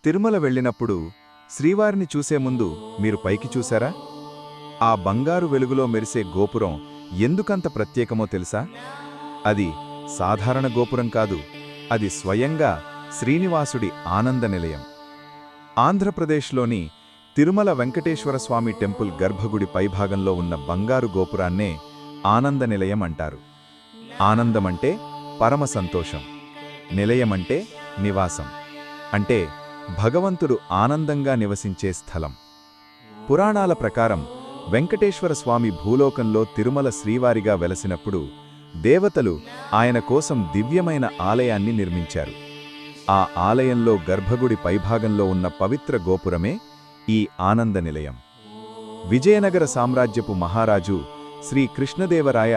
తిరుమల వెళ్ళినప్పుడు శ్రీవారిని చూసే ముందు మీరు పైకి చూశారా? ఆ బంగారు వెలుగులో మెరిసే గోపురం ఎందుకంత ప్రత్యేకమో తెలుసా? అది సాధారణ గోపురం కాదు, అది స్వయంగా శ్రీనివాసుడి ఆనంద నిలయం. ఆంధ్రప్రదేశ్లోని తిరుమల వెంకటేశ్వరస్వామి టెంపుల్ గర్భగుడి పైభాగంలో ఉన్న బంగారు గోపురాన్నే ఆనంద నిలయం అంటారు. ఆనందమంటే పరమ సంతోషం, నిలయమంటే నివాసం, అంటే భగవంతుడు ఆనందంగా నివసించే స్థలం. పురాణాల ప్రకారం వెంకటేశ్వర స్వామి భూలోకంలో తిరుమల శ్రీవారిగా వెలసినప్పుడు దేవతలు ఆయన కోసం దివ్యమైన ఆలయాన్ని నిర్మించారు. ఆ ఆలయంలో గర్భగుడి పైభాగంలో ఉన్న పవిత్ర గోపురమే ఈ ఆనంద నిలయం. విజయనగర సామ్రాజ్యపు మహారాజు శ్రీ కృష్ణదేవరాయ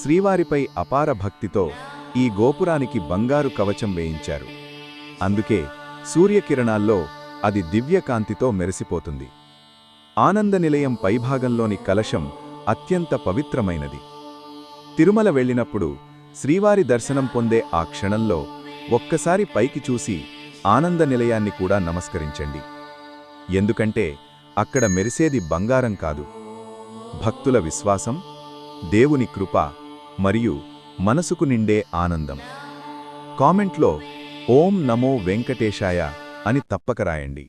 శ్రీవారిపై అపార భక్తితో ఈ గోపురానికి బంగారు కవచం వేయించారు. అందుకే సూర్యకిరణాల్లో అది దివ్యకాంతితో మెరిసిపోతుంది. ఆనంద నిలయం పైభాగంలోని కలశం అత్యంత పవిత్రమైనది. తిరుమల వెళ్ళినప్పుడు శ్రీవారి దర్శనం పొందే ఆ క్షణంలో ఒక్కసారి పైకి చూసి ఆనంద నిలయాన్ని కూడా నమస్కరించండి. ఎందుకంటే అక్కడ మెరిసేది బంగారం కాదు, భక్తుల విశ్వాసం, దేవుని కృప మరియు మనసుకు నిండే ఆనందం. కామెంట్లో ఓం నమో వెంకటేశాయ అని తప్పక రాయండి.